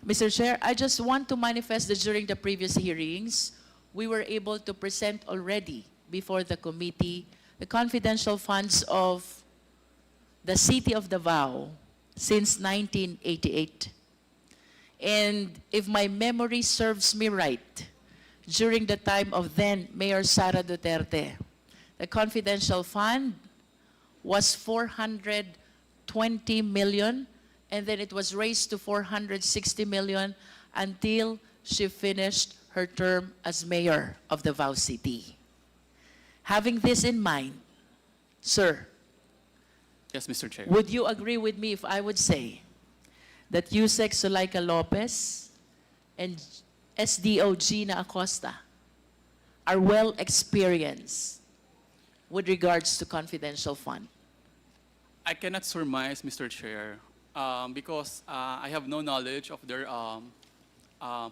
Mr. Chair, I just want to manifest that during the previous hearings, we were able to present already before the committee the confidential funds of the city of Davao since 1988. And if my memory serves me right, during the time of then Mayor Sara Duterte, the confidential fund was 420 million, and then it was raised to 460 million until she finished her term as mayor of Davao City. Having this in mind, sir, Yes, Mr. Chair. would you agree with me if I would say that Yusek Zulaika Lopez and SDO Gina Acosta are well experienced with regards to confidential fund? I cannot surmise, Mr. Chair, because I have no knowledge of their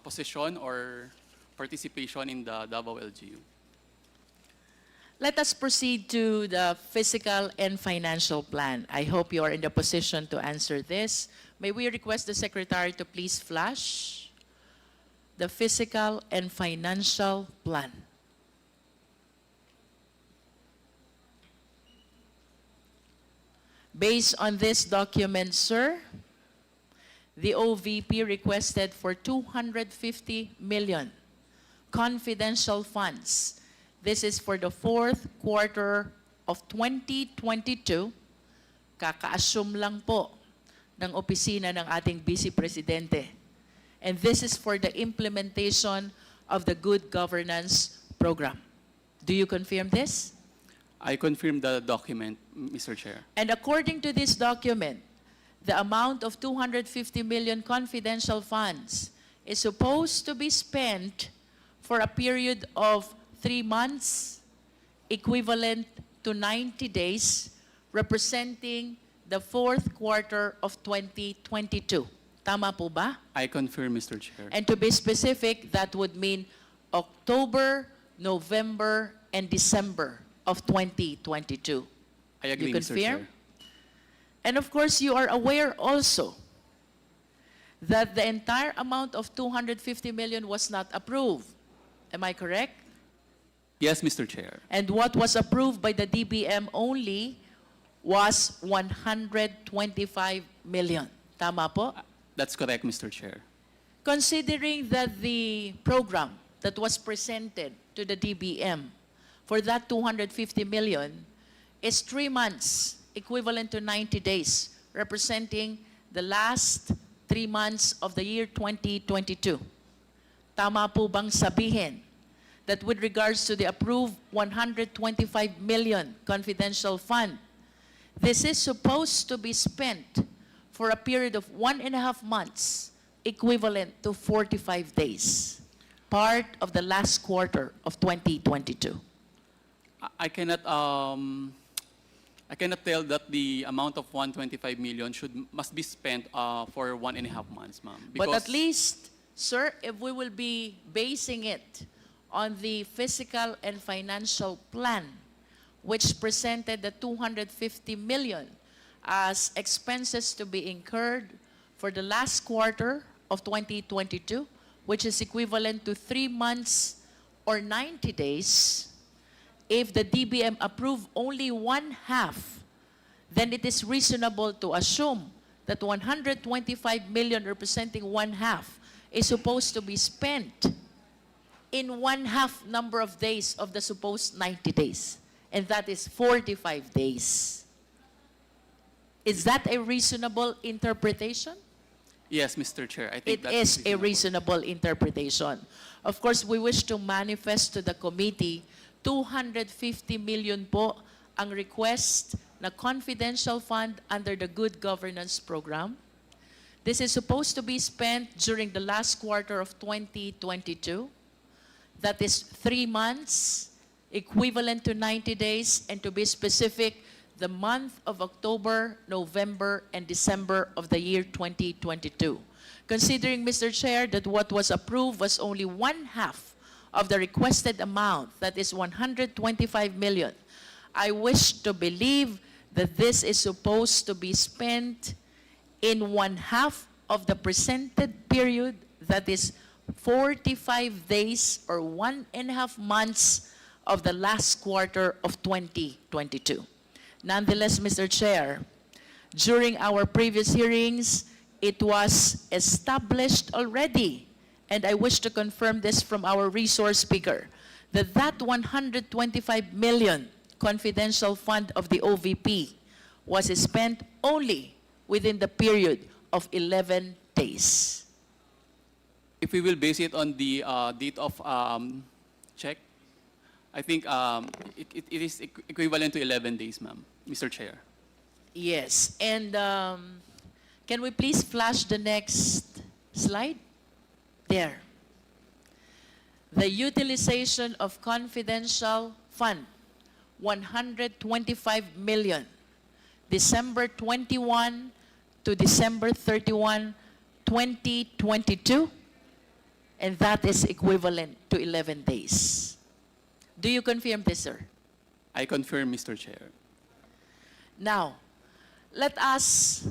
position or participation in the Davao LGU. Let us proceed to the fiscal and financial plan. I hope you are in the position to answer this. May we request the Secretary to please flash the fiscal and financial plan. Based on this document, sir, the OVP requested for 250 million confidential funds. This is for the fourth quarter of 2022. Kaka-assume lang po ng opisina ng ating Vice Presidente. And this is for the implementation of the Good Governance Program. Do you confirm this? I confirm the document, Mr. Chair. And according to this document, the amount of 250 million confidential funds is supposed to be spent for a period of 3 months, equivalent to 90 days, representing the fourth quarter of 2022. Tama po ba? I confirm, Mr. Chair. And to be specific, that would mean October, November, and December of 2022. I agree, You Mr. confirm? Chair. And of course, you are aware also that the entire amount of 250 million was not approved. Am I correct? Yes, Mr. Chair. And what was approved by the DBM only was 125 million. Tama po? That's correct, Mr. Chair. Considering that the program that was presented to the DBM for that 250 million is 3 months, equivalent to 90 days, representing the last 3 months of the year 2022. Tama po bang sabihin that with regards to the approved 125 million confidential fund, this is supposed to be spent for a period of 1.5 months, equivalent to 45 days, part of the last quarter of 2022. I cannot tell that the amount of 125 million must be spent for 1.5 months, ma'am. But at least, sir, if we will be basing it on the fiscal and financial plan, which presented the 250 million as expenses to be incurred for the last quarter of 2022, which is equivalent to 3 months or 90 days, if the DBM approved only 1/2, then it is reasonable to assume that 125 million representing 1/2 is supposed to be spent in 1/2 number of days of the supposed 90 days. And that is 45 days. Is that a reasonable interpretation? Yes, Mr. Chair. I think It that's is a reasonable interpretation. Of course, we wish to manifest to the committee 250 million po ang request na confidential fund under the Good Governance Program. This is supposed to be spent during the last quarter of 2022. That is 3 months, equivalent to 90 days, and to be specific, the month of October, November, and December of the year 2022. Considering, Mr. Chair, that what was approved was only 1/2 of the requested amount, that is 125 million, I wish to believe that this is supposed to be spent in 1/2 of the presented period, that is 45 days or 1.5 months of the last quarter of 2022. Nonetheless, Mr. Chair, during our previous hearings, it was established already, and I wish to confirm this from our resource speaker, that 125 million confidential fund of the OVP was spent only within the period of 11 days. If we will base it on the date of check, I think it is equivalent to 11 days, ma'am, Mr. Chair. Yes, and can we please flash the next slide? There. The utilization of confidential fund, 125 million, December 21 to December 31, 2022, and that is equivalent to 11 days. Do you confirm this, sir? I confirm, Mr. Chair. Now, let us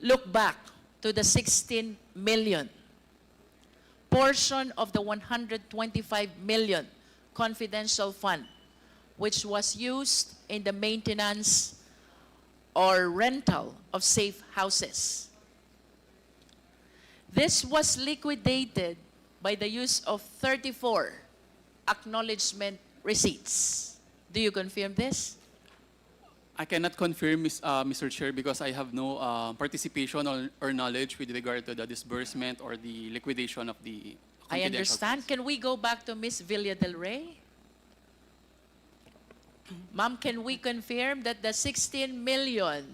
look back to the 16 million portion of the 125 million confidential fund, which was used in the maintenance or rental of safe houses. This was liquidated by the use of 34 acknowledgement receipts. Do you confirm this? I cannot confirm, Mr. Chair, because I have no participation or knowledge with regard to the disbursement or the liquidation of the I confidential understand. funds. Can we go back to Ms. Villa Del Rey? Ma'am, can we confirm that the 16 million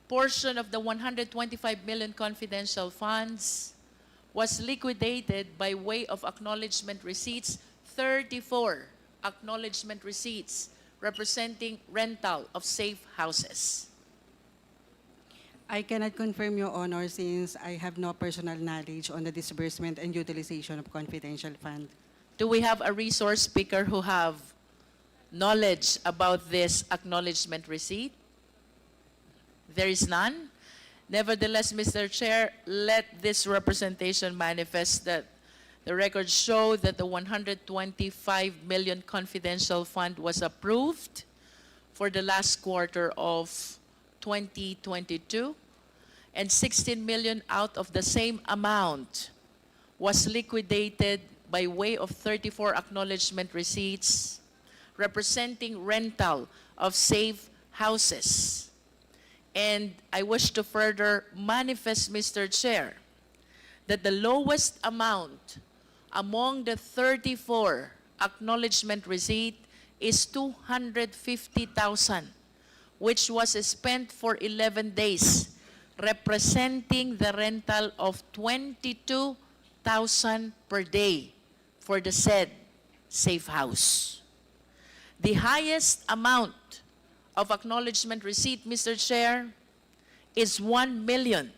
portion of the 125 million confidential funds was liquidated by way of acknowledgement receipts, 34 acknowledgement receipts representing rental of safe houses? I cannot confirm, Your Honor, since I have no personal knowledge on the disbursement and utilization of confidential fund. Do we have a resource speaker who have knowledge about this acknowledgement receipt? There is none. Nevertheless, Mr. Chair, let this representation manifest that the records show that the 125 million confidential fund was approved for the last quarter of 2022, and 16 million out of the same amount was liquidated by way of 34 acknowledgement receipts representing rental of safe houses. And I wish to further manifest, Mr. Chair, that the lowest amount among the 34 acknowledgement receipt is 250,000, which was spent for 11 days, representing the rental of 22,000 per day for the said safe house. The highest amount of acknowledgement receipt, Mr. Chair, is 1 million.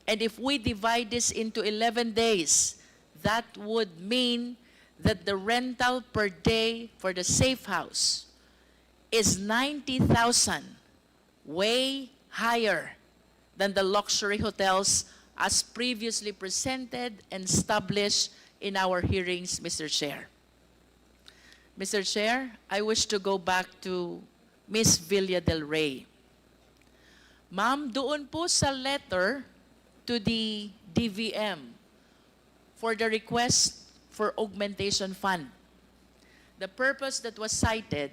And if we divide this into 11 days, that would mean that the rental per day for the safe house is 90,000, way higher than the luxury hotels as previously presented and established in our hearings, Mr. Chair. Mr. Chair, I wish to go back to Ms. Villa Del Rey. Ma'am, doon po sa letter to the DVM for the request for augmentation fund, the purpose that was cited,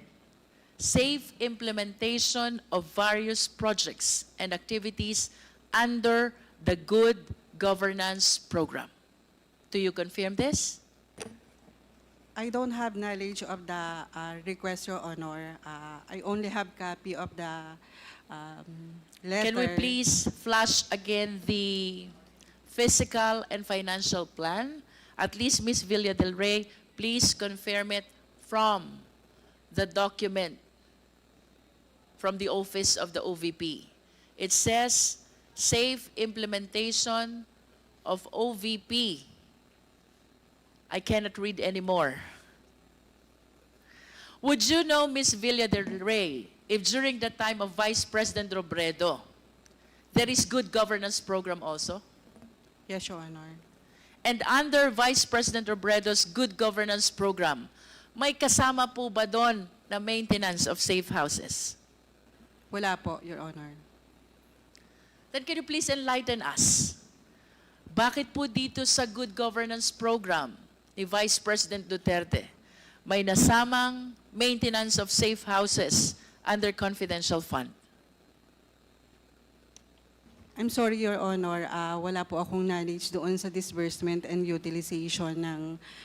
safe implementation of various projects and activities under the Good Governance Program. Do you confirm this? I don't have knowledge of the request, Your Honor. I only have copy of the letter. Can we please flash again the fiscal and financial plan? At least Ms. Villa Del Rey, please confirm it from the document from the office of the OVP. It says safe implementation of OVP. I cannot read anymore. Would you know, Ms. Villa Del Rey, if during the time of Vice President Robredo, there is good governance program also? Yes, Your Honor. And under Vice President Robredo's good governance program, may kasama po ba doon na maintenance of safe houses? Wala po, Your Honor. Then can you please enlighten us? Bakit po dito sa good governance program ni Vice President Duterte, may nasamang maintenance of safe houses under confidential fund? I'm sorry, Your Honor, wala po akong knowledge doon sa disbursement and utilization ng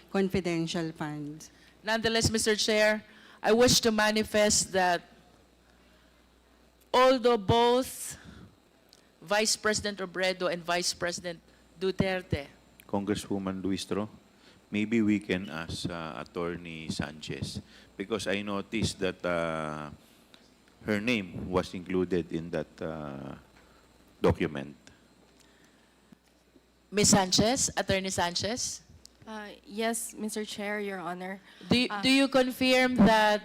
confidential funds. Nonetheless, Mr. Chair, I wish to manifest that although both Vice President Robredo and Vice President Duterte, Congresswoman Luistro, maybe we can ask Attorney Sanchez because I noticed that her name was included in that document. Ms. Sanchez, Attorney Sanchez, Yes, Mr. Chair, Your Honor. do you confirm that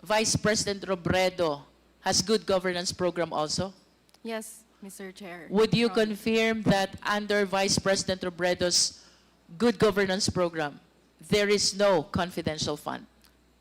Vice President Robredo has good governance program also? Yes, Mr. Chair. Would you Your Honor. confirm that under Vice President Robredo's good governance program, there is no confidential fund?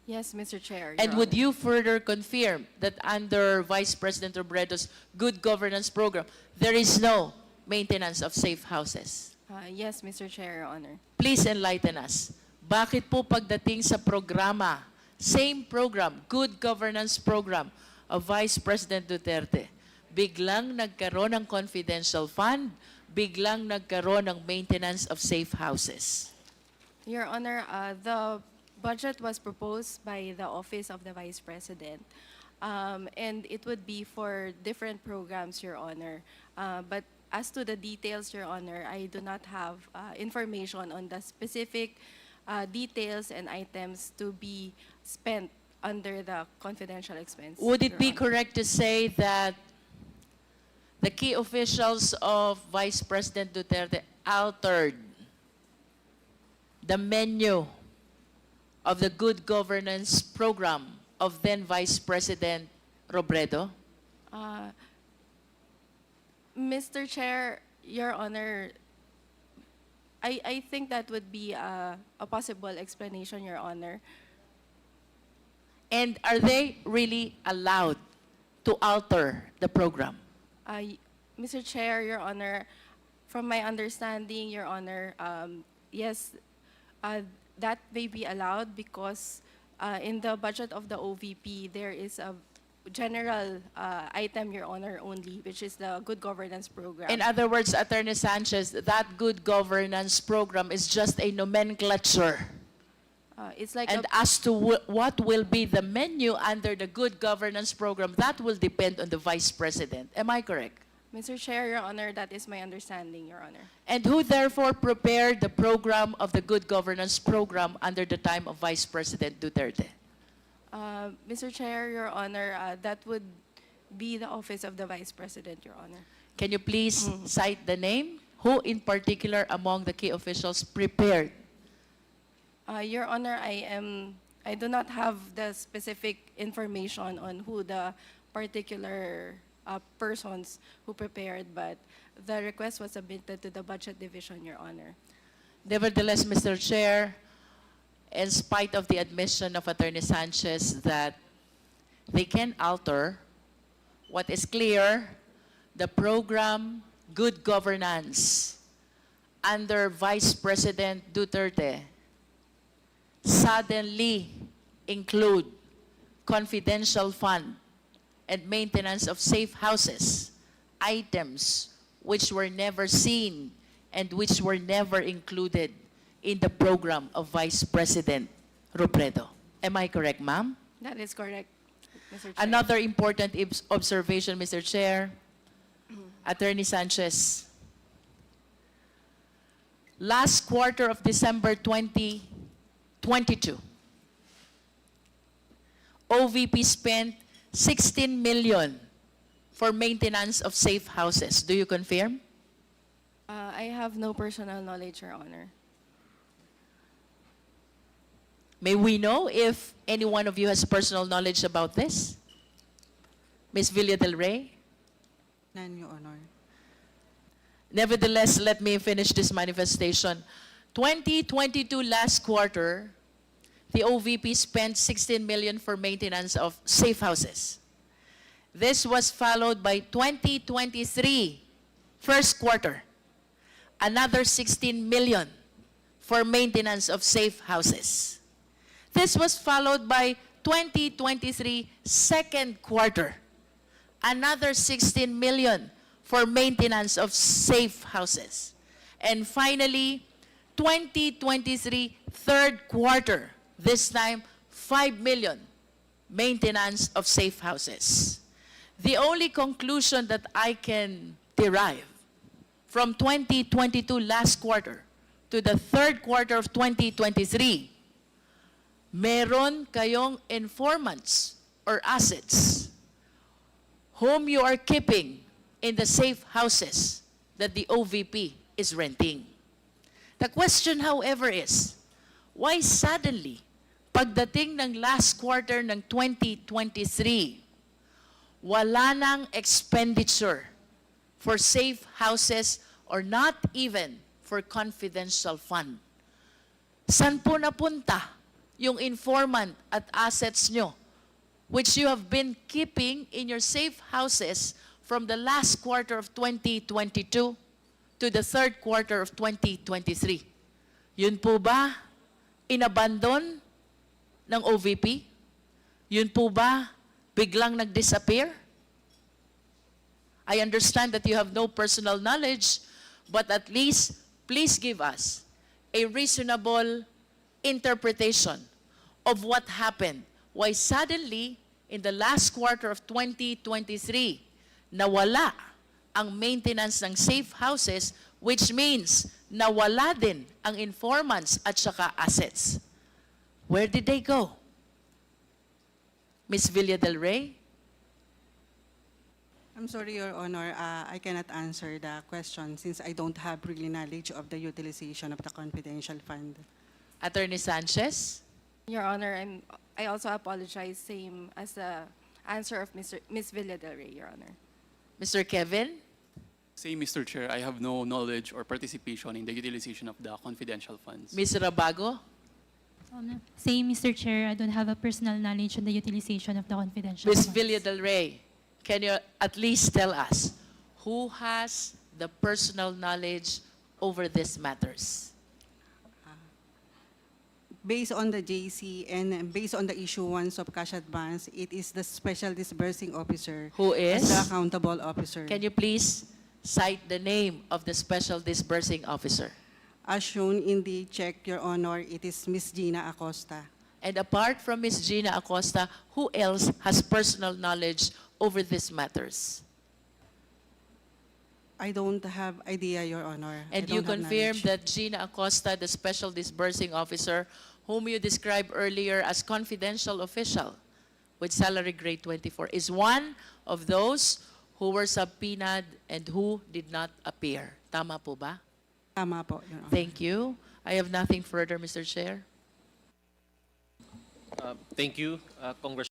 Yes, Mr. Chair. And Your would Honor. you further confirm that under Vice President Robredo's good governance program, there is no maintenance of safe houses? Yes, Mr. Chair, Your Honor. Please enlighten us. Bakit po pagdating sa programa, same program, good governance program of Vice President Duterte, biglang nagkaroon ng confidential fund, biglang nagkaroon ng maintenance of safe houses? Your Honor, the budget was proposed by the Office of the Vice President, and it would be for different programs, Your Honor. But as to the details, Your Honor, I do not have information on the specific details and items to be spent under the confidential expense. Would it Your be Honor. correct to say that the key officials of Vice President Duterte altered the menu of the good governance program of then Vice President Robredo? Mr. Chair, Your Honor, I think that would be a possible explanation, Your Honor. And are they really allowed to alter the program? Mr. Chair, Your Honor, from my understanding, Your Honor, yes, that may be allowed because in the budget of the OVP, there is a general item, Your Honor, only, which is the good governance program. In other words, Attorney Sanchez, that good governance program is just a nomenclature. It's like And a, as to what will be the menu under the good governance program, that will depend on the Vice President. Am I correct? Mr. Chair, Your Honor, that is my understanding, Your Honor. And who therefore prepared the program of the good governance program under the time of Vice President Duterte? Mr. Chair, Your Honor, that would be the Office of the Vice President, Your Honor. Can you please cite the name? Who in particular among the key officials prepared? Your Honor, I do not have the specific information on who the particular persons who prepared, but the request was submitted to the Budget Division, Your Honor. Nevertheless, Mr. Chair, in spite of the admission of Attorney Sanchez that they can alter, what is clear, the program Good Governance under Vice President Duterte suddenly include confidential fund and maintenance of safe houses, items which were never seen and which were never included in the program of Vice President Robredo. Am I correct, ma'am? That is correct, Mr. Chair. Another important observation, Mr. Chair, Attorney Sanchez. Last quarter of December 2022, OVP spent 16 million for maintenance of safe houses. Do you confirm? I have no personal knowledge, Your Honor. May we know if any one of you has personal knowledge about this? Ms. Villa del Rey? None, Your Honor. Nevertheless, let me finish this manifestation. 2022 last quarter, the OVP spent 16 million for maintenance of safe houses. This was followed by 2023 first quarter, another 16 million for maintenance of safe houses. This was followed by 2023 second quarter, another 16 million for maintenance of safe houses. And finally, 2023 third quarter, this time 5 million maintenance of safe houses. The only conclusion that I can derive from 2022 last quarter to the third quarter of 2023, meron kayong informants or assets whom you are keeping in the safe houses that the OVP is renting. The question, however, is, why suddenly, pagdating ng last quarter ng 2023, wala nang expenditure for safe houses or not even for confidential fund? San po napunta yung informant at assets nyo, which you have been keeping in your safe houses from the last quarter of 2022 to the third quarter of 2023? Yun po ba inabandon ng OVP? Yun po ba biglang nag-disappear? I understand that you have no personal knowledge, but at least please give us a reasonable interpretation of what happened. Why suddenly, in the last quarter of 2023, nawala ang maintenance ng safe houses, which means nawala din ang informants at saka assets. Where did they go? Ms. Villa Del Rey? I'm sorry, Your Honor, I cannot answer the question since I don't have really knowledge of the utilization of the confidential fund. Attorney Sanchez? Your Honor, I also apologize, same as the answer of Ms. Villa Del Rey, Your Honor. Mr. Kevin? Same, Mr. Chair, I have no knowledge or participation in the utilization of the confidential funds. Ms. Rabago? Same, Mr. Chair. I don't have a personal knowledge on the utilization of the confidential Ms. funds. Villa Del Rey, can you at least tell us who has the personal knowledge over these matters? Based on the JC and based on the issuance of cash advance, it is the Special Disbursing Officer Who as is? the accountable officer. Can you please cite the name of the Special Disbursing Officer? As shown in the check, Your Honor, it is Ms. Gina Acosta. And apart from Ms. Gina Acosta, who else has personal knowledge over these matters? I don't have idea, Your Honor. I And don't you have confirm knowledge. that Gina Acosta, the Special Disbursing Officer, whom you described earlier as confidential official with salary grade 24, is one of those who were subpoenaed and who did not appear. Tama po ba? Tama po, Your Honor. Thank you. I have nothing further, Mr. Chair. Thank you, Congresswoman.